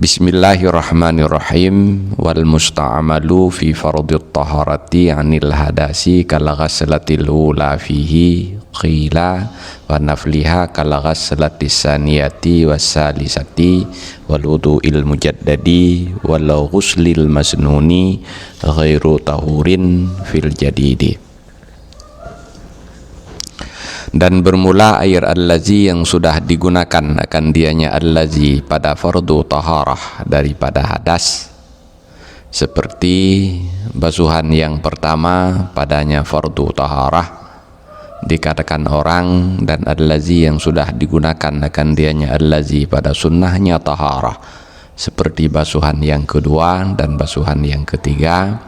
Bismillahirrahmanirrahim. Wal musta'amalu fi fardhit taharati 'anil hadasi kal ghaslatil ula fihi qila wa nafliha kal ghaslatis saniyati wassalisati wal wudu'il mujaddadi walau ghuslil masnuni ghairu tahurin fil jadidi. Dan bermula air allazi yang sudah digunakan akan dianya allazi pada fardu taharah daripada hadas, seperti basuhan yang pertama padanya fardu taharah dikatakan orang, dan allazi yang sudah digunakan akan dianya allazi pada sunnahnya taharah, seperti basuhan yang kedua dan basuhan yang ketiga,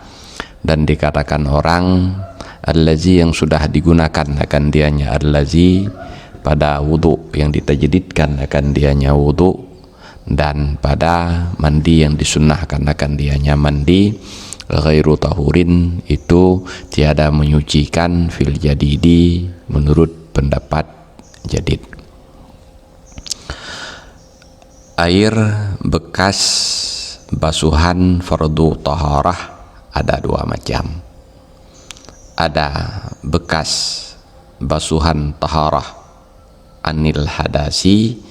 dan dikatakan orang allazi yang sudah digunakan akan dianya allazi pada wudu yang ditajdidkan akan dianya wudu, dan pada mandi yang disunnahkan akan dianya mandi ghairu tahurin itu tiada menyucikan fil jadidi menurut pendapat jadid. Air bekas basuhan fardu taharah ada dua macam. Ada bekas basuhan taharah anil hadasi,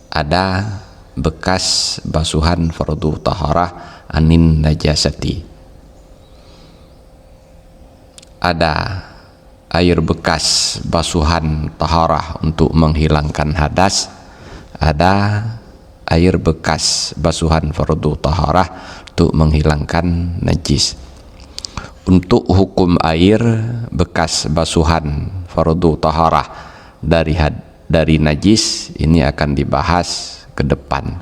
ada bekas basuhan fardu taharah anin najasati. Ada air bekas basuhan taharah untuk menghilangkan hadas, ada air bekas basuhan fardu taharah untuk menghilangkan najis. Untuk hukum air bekas basuhan fardu taharah dari najis ini akan dibahas ke depan.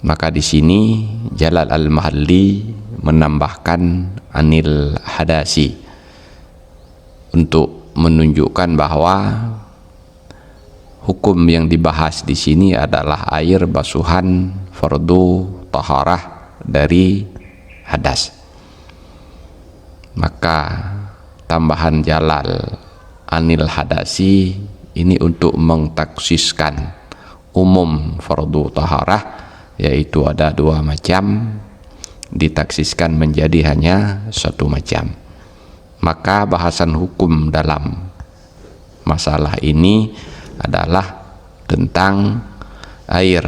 Maka di sini Jalal Al-Mahalli menambahkan anil hadasi untuk menunjukkan bahwa hukum yang dibahas di sini adalah air basuhan fardu taharah dari hadas. Maka tambahan Jalal anil hadasi ini untuk mengtaksiskan umum fardu taharah, yaitu ada dua macam, ditaksiskan menjadi hanya satu macam. Maka bahasan hukum dalam masalah ini adalah tentang air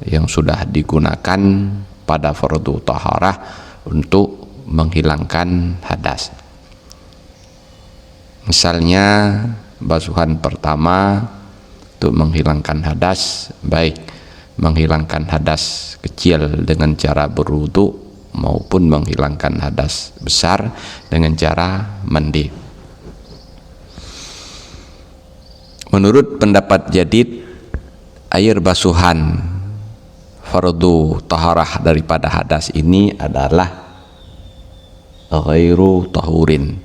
yang sudah digunakan pada fardu taharah untuk menghilangkan hadas. Misalnya basuhan pertama untuk menghilangkan hadas, baik menghilangkan hadas kecil dengan cara berwudu maupun menghilangkan hadas besar dengan cara mandi. Menurut pendapat jadid, air basuhan fardu taharah daripada hadas ini adalah ghairu tahurin.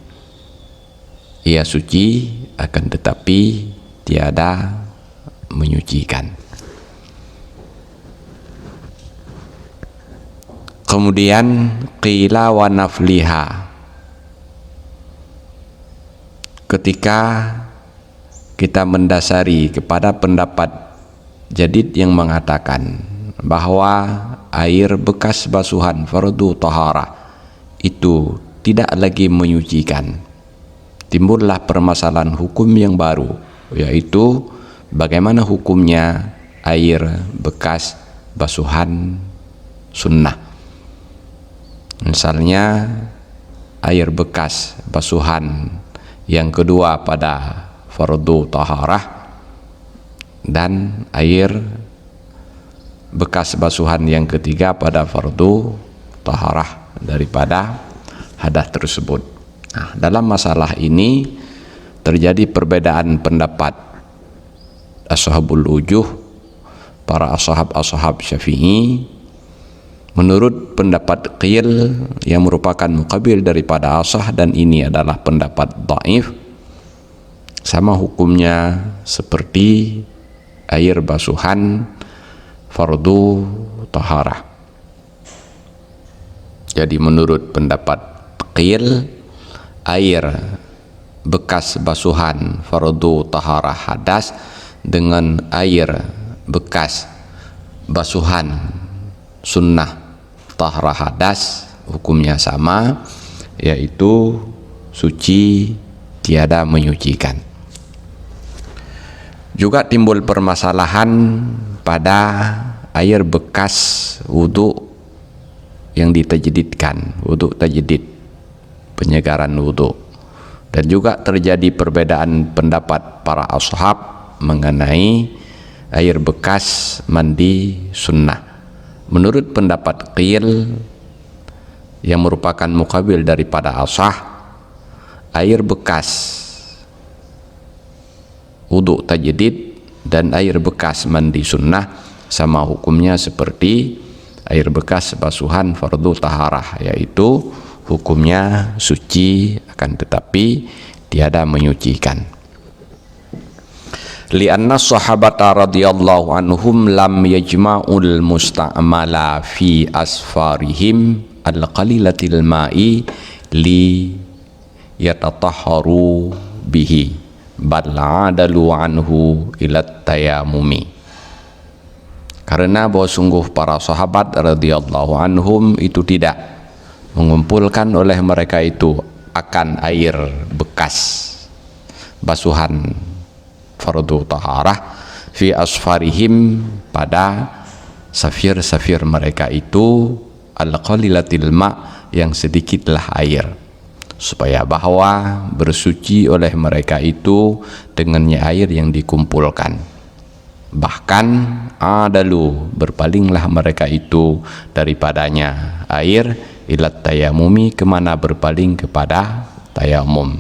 Ia suci akan tetapi tiada menyucikan. Kemudian qila wa nafliha, ketika kita mendasari kepada pendapat jadid yang mengatakan bahwa air bekas basuhan fardu taharah itu tidak lagi menyucikan, timbullah permasalahan hukum yang baru, yaitu bagaimana hukumnya air bekas basuhan sunnah. Misalnya air bekas basuhan yang kedua pada fardu taharah dan air bekas basuhan yang ketiga pada fardu taharah daripada hadas tersebut. Nah, dalam masalah ini terjadi perbedaan pendapat ashabul wujuh, para ashab Syafi'i. Menurut pendapat qil yang merupakan muqabil daripada ashah, dan ini adalah pendapat dhaif, sama hukumnya seperti air basuhan fardu taharah. Jadi menurut pendapat qil, air bekas basuhan fardu taharah hadas dengan air bekas basuhan sunnah tahrah hadas hukumnya sama, yaitu suci, tiada menyucikan. Juga timbul permasalahan pada air bekas wudhu yang ditajdidkan, wudhu tajdid, penyegaran wudhu. Dan juga terjadi perbedaan pendapat para ashab mengenai air bekas mandi sunnah. Menurut pendapat Qil yang merupakan mukabil daripada asah, air bekas wudhu tajdid dan air bekas mandi sunnah sama hukumnya seperti air bekas basuhan fardu taharah, yaitu hukumnya suci akan tetapi tiada menyucikan. Lianna sahabata radhiyallahu anhum lam yajma'ul musta'mala fi asfarihim al-qalilatil ma'i li yatatahharu bihi bal adalu anhu ila tayammumi. Karena bahwa sungguh para sahabat radhiyallahu anhum itu tidak mengumpulkan oleh mereka itu akan air bekas basuhan fardu taharah fi asfarihim pada safir-safir mereka itu al-qalilatil ma' yang sedikitlah air, supaya bahwa bersuci oleh mereka itu dengannya air yang dikumpulkan. Bahkan adalu berpalinglah mereka itu daripadanya air ilat tayamumi, kemana berpaling kepada tayamum.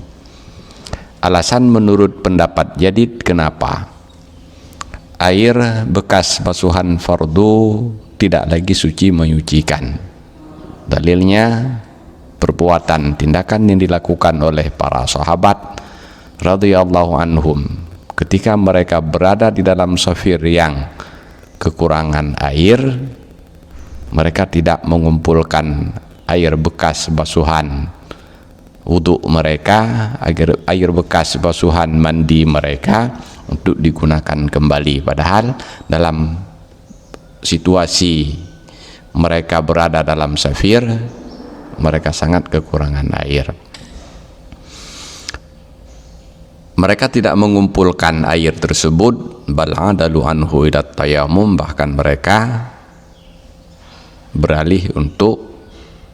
Alasan menurut pendapat jadid kenapa air bekas basuhan fardu tidak lagi suci menyucikan. Dalilnya perbuatan tindakan yang dilakukan oleh para sahabat radhiyallahu anhum ketika mereka berada di dalam safir yang kekurangan air, mereka tidak mengumpulkan air bekas basuhan wudhu mereka, air bekas basuhan mandi mereka untuk digunakan kembali, padahal dalam situasi mereka berada dalam safir mereka sangat kekurangan air. Mereka tidak mengumpulkan air tersebut, bal adalu anhu ila tayammum, bahkan mereka beralih untuk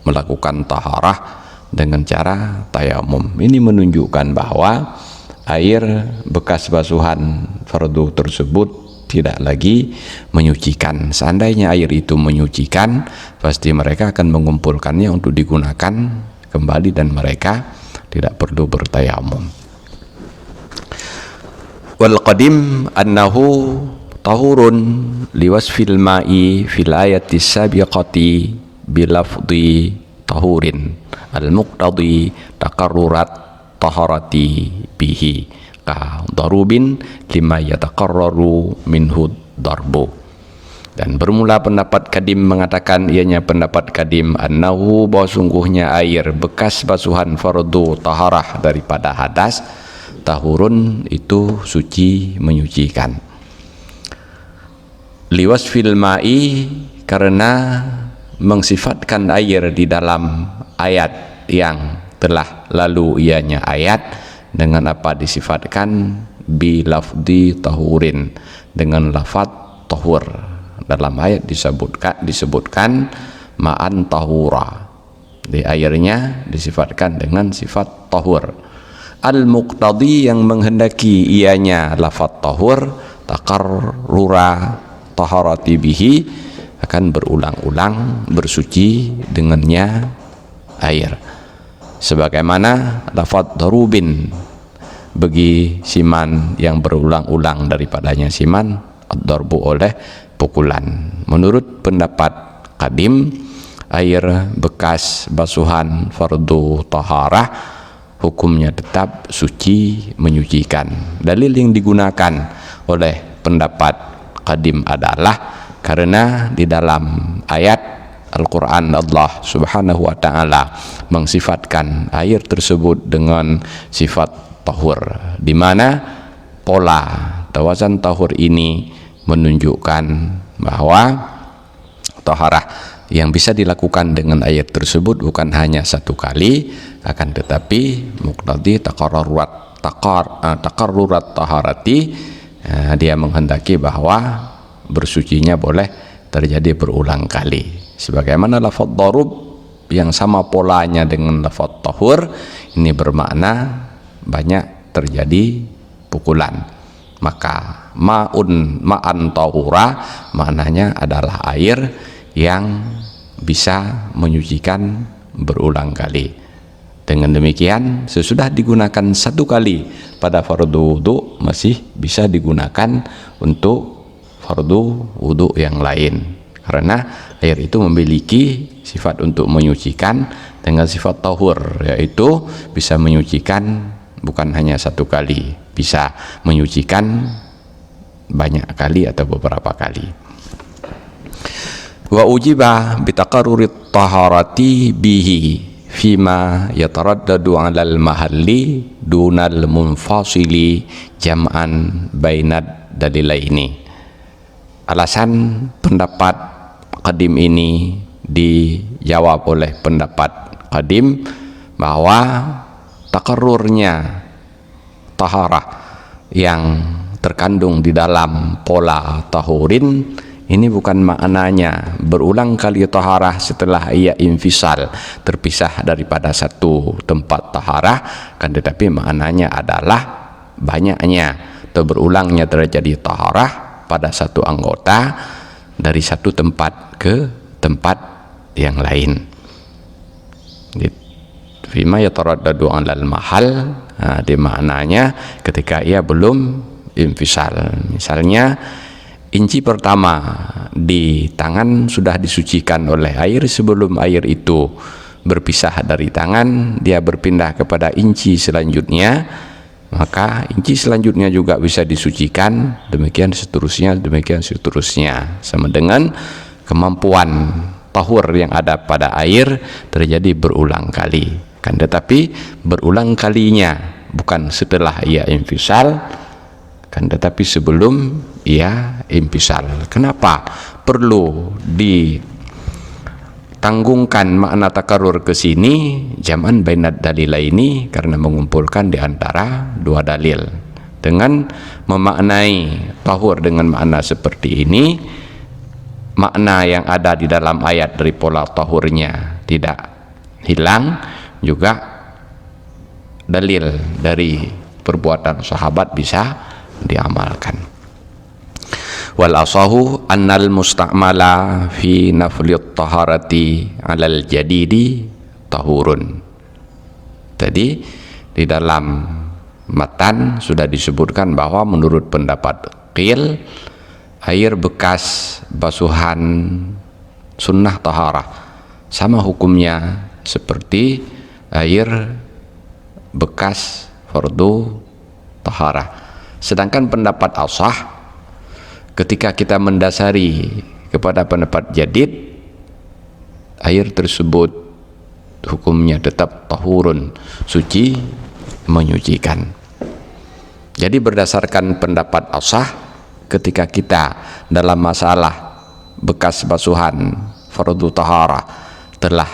melakukan taharah dengan cara tayamum. Ini menunjukkan bahwa air bekas basuhan fardu tersebut tidak lagi menyucikan. Seandainya air itu menyucikan, pasti mereka akan mengumpulkannya untuk digunakan kembali dan mereka tidak perlu bertayamum. Wal qadim annahu tahurun liwasfil ma'i fil ayati sabiqati bilafdi tahurin al-muqtadi taqarrurat taharati bihi ka darubin lima yataqarraru minhu darbu. Dan bermula pendapat kadim mengatakan, ianya pendapat kadim, annahu bahwa sungguhnya air bekas basuhan fardu taharah daripada hadas, tahurun itu suci menyucikan. Liwasfil ma'i, karena mengsifatkan air di dalam ayat yang telah lalu ianya ayat dengan apa disifatkan, bi lafdi tahurin, dengan lafaz tahur. Dalam ayat disebutkan ma'an tahura, di airnya disifatkan dengan sifat tahur. Al-muqtadi, yang menghendaki ianya lafaz tahur, taqarrura taharati bihi, akan berulang-ulang bersuci dengannya air. Sebagaimana lafaz darubin bagi siman yang berulang-ulang daripadanya siman, ad-darbu oleh pukulan. Menurut pendapat kadim, air bekas basuhan fardu taharah hukumnya tetap suci menyucikan. Dalil yang digunakan oleh pendapat kadim adalah karena di dalam ayat Al-Quran Allah subhanahu wa ta'ala mengsifatkan air tersebut dengan sifat tahur, di mana pola tawasan tahur ini menunjukkan bahwa taharah yang bisa dilakukan dengan air tersebut bukan hanya satu kali, akan tetapi muqtadi taqarrurat taharati, dia menghendaki bahwa bersucinya boleh terjadi berulang kali. Sebagaimana lafaz darub yang sama polanya dengan lafaz tahur, ini bermakna banyak terjadi pukulan. Maka ma'an tahura maknanya adalah air yang bisa menyucikan berulang kali. Dengan demikian, sesudah digunakan satu kali pada fardu wudu, masih bisa digunakan untuk fardu wudu yang lain, karena air itu memiliki sifat untuk menyucikan dengan sifat tahur, yaitu bisa menyucikan bukan hanya satu kali, bisa menyucikan banyak kali atau beberapa kali. Wa ujiba bitaqarrurit taharati bihi fima yataraddadu 'alal mahalli dunal munfasili jam'an bainad dalilaini. Alasan pendapat qadim ini dijawab oleh pendapat qadim bahwa taqarrurnya taharah yang terkandung di dalam pola tahurin ini bukan maknanya berulang kali taharah setelah ia infisal, terpisah daripada satu tempat taharah, kan, tetapi maknanya adalah banyaknya atau berulangnya terjadi taharah pada satu anggota dari satu tempat ke tempat yang lain. Fima yataraddadu 'alal mahal, di maknanya ketika ia belum infisal. Misalnya inci pertama di tangan sudah disucikan oleh air, sebelum air itu berpisah dari tangan, dia berpindah kepada inci selanjutnya, maka inci selanjutnya juga bisa disucikan, demikian seterusnya, sama dengan kemampuan tahur yang ada pada air terjadi berulang kali, kan, tetapi berulang kalinya bukan setelah ia infisal, kan, tetapi sebelum ia infisal. Kenapa perlu ditanggungkan makna takarrur ke sini jam'an bainad dalilaini? Karena mengumpulkan di antara dua dalil. Dengan memaknai tahur dengan makna seperti ini, makna yang ada di dalam ayat dari pola tahurnya tidak hilang, juga dalil dari perbuatan sahabat bisa diamalkan. Wal asahu annal musta'mala fi nafliut taharati 'alal jadidi tahurun. Tadi di dalam matan sudah disebutkan bahwa menurut pendapat qil, air bekas basuhan sunnah taharah sama hukumnya seperti air bekas fardu taharah. Sedangkan pendapat asah, ketika kita mendasari kepada pendapat jadid, air tersebut hukumnya tetap tahurun, suci, menyucikan. Jadi berdasarkan pendapat asah, ketika kita dalam masalah bekas basuhan fardu taharah telah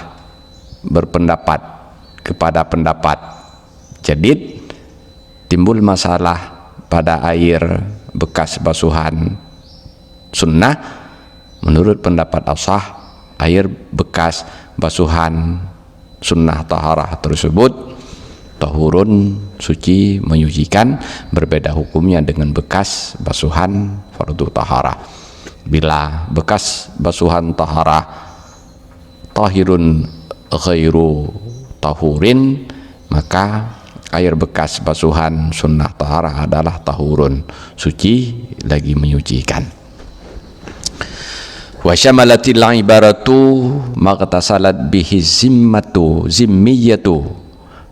berpendapat kepada pendapat jadid, timbul masalah pada air bekas basuhan sunnah, menurut pendapat asah, air bekas basuhan sunnah taharah tersebut tahurun, suci, menyucikan, berbeda hukumnya dengan bekas basuhan fardu taharah. Bila bekas basuhan taharah tahirun ghairu tahurin, maka air bekas basuhan sunnah taharah adalah tahurun, suci lagi menyucikan. Wa syamalatil ibaratu maqtasalat bihi zimmiyatu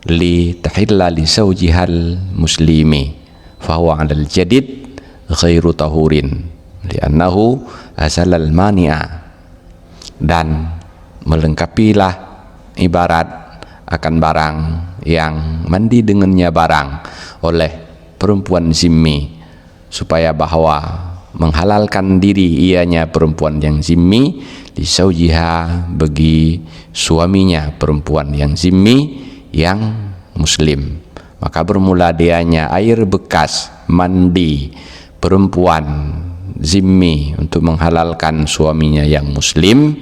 li tahilla li zawjihal muslimi fa huwa 'alal jadid ghairu tahurin li'annahu azalal mani'a. Dan melengkapilah ibarat akan barang yang mandi dengannya barang oleh perempuan zimmi, supaya bahwa menghalalkan diri ianya perempuan yang zimmi li zaujiha bagi suaminya perempuan yang zimmi yang muslim. Maka bermula dianya air bekas mandi perempuan zimmi untuk menghalalkan suaminya yang muslim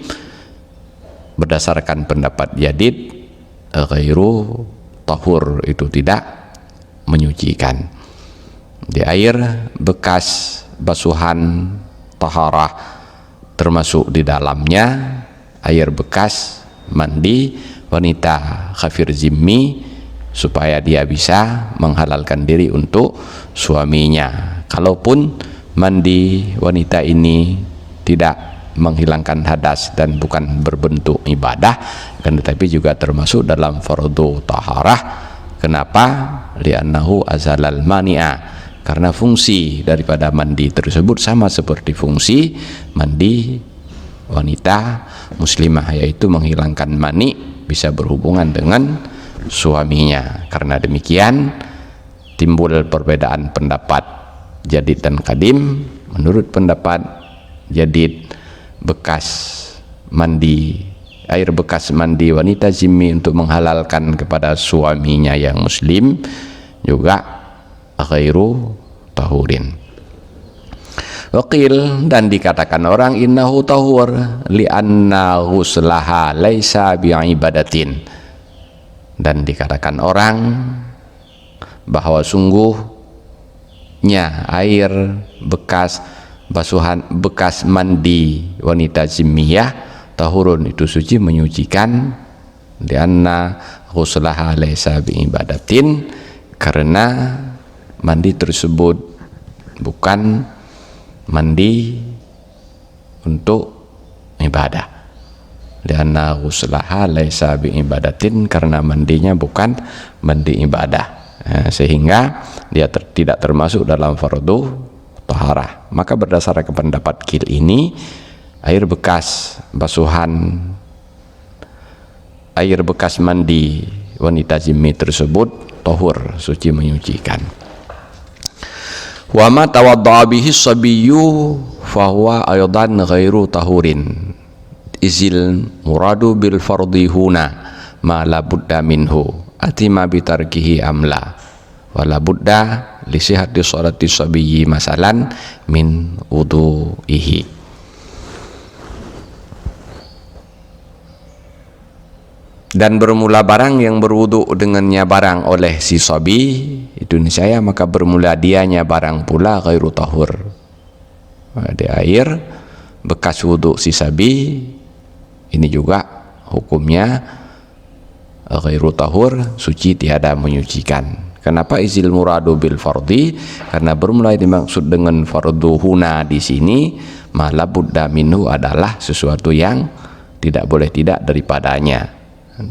berdasarkan pendapat jadid ghairu tahur, itu tidak menyucikan. Di air bekas basuhan taharah termasuk di dalamnya air bekas mandi wanita kafir zimmi supaya dia bisa menghalalkan diri untuk suaminya. Kalaupun mandi wanita ini tidak menghilangkan hadas dan bukan berbentuk ibadah, kan tetapi juga termasuk dalam fardu taharah. Kenapa? Li'annahu azalal mani'a, karena fungsi daripada mandi tersebut sama seperti fungsi mandi wanita muslimah, yaitu menghilangkan mani bisa berhubungan dengan suaminya. Karena demikian timbul perbedaan pendapat jadid dan kadim. Menurut pendapat jadid, air bekas mandi wanita zimmi untuk menghalalkan kepada suaminya yang muslim juga ghairu tahurin. Waqil, dan dikatakan orang innahu tahur li'anna ghuslaha laisa bi'ibadatin, dan dikatakan orang bahwa sungguhnya air bekas basuhan bekas mandi wanita zimmiyah tahurun, itu suci menyucikan. Li'anna ghuslaha laisa bi'ibadatin, karena mandi tersebut bukan mandi untuk ibadah. Lianna ghuslaha laisa biibadatin, karena mandinya bukan mandi ibadah, sehingga dia tidak termasuk dalam fardu taharah. Maka berdasarkan pendapat Qil ini, air bekas mandi wanita zimmi tersebut tahur, suci menyucikan. Wa ma tawadda'a bihi sabiyyu fa huwa aydan ghairu tahurin izil muradu bil fardhi huna ma la budda minhu atima bi tarkihi amla wa la budda li sihhati sholati sabiyyi masalan min wudu'ihi. Dan bermula barang yang berwudu dengannya barang oleh si sabi itu niscaya maka bermula dianya barang pula ghairu tahur. Di air bekas wudu si sabi ini juga hukumnya ghairu tahur, suci tiada menyucikan. Kenapa izil muradu bil fardhi? Karena bermula dimaksud dengan fardu huna di sini ma la budda minhu adalah sesuatu yang tidak boleh tidak daripadanya,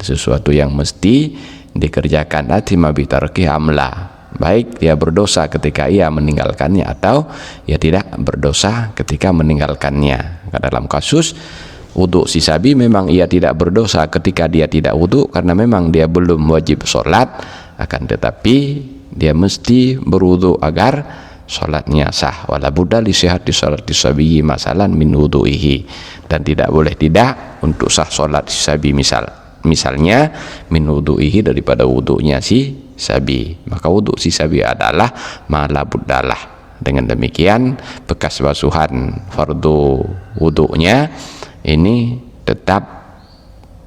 sesuatu yang mesti dikerjakan. Atima bitarki amla, baik dia berdosa ketika ia meninggalkannya atau ia tidak berdosa ketika meninggalkannya. Dalam kasus wudu si sabi memang ia tidak berdosa ketika dia tidak wudu karena memang dia belum wajib sholat, akan tetapi dia mesti berwudu agar sholatnya sah. Wala budda li sihhati sholati sabi masalan min wudu'ihi, dan tidak boleh tidak untuk sah sholat si sabi misalnya min wudu'ihi daripada wudunya si sabi, maka wudu si sabi adalah mala buddalah. Dengan demikian bekas basuhan fardu wudunya ini tetap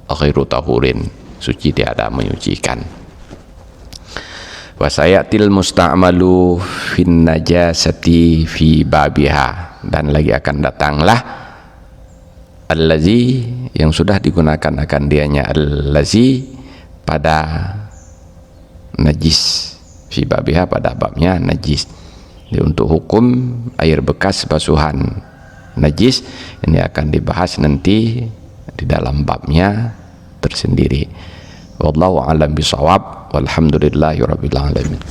ghairu tahurin, suci tiada menyucikan. Wa sayatil musta'malu fin najasati fi babiha, dan lagi akan datanglah allazi yang sudah digunakan akan dianya allazi pada najis, fi babiha pada babnya najis. Jadi untuk hukum air bekas basuhan najis ini akan dibahas nanti di dalam babnya tersendiri. Wallahu a'lam bishawab, walhamdulillahirabbil alamin.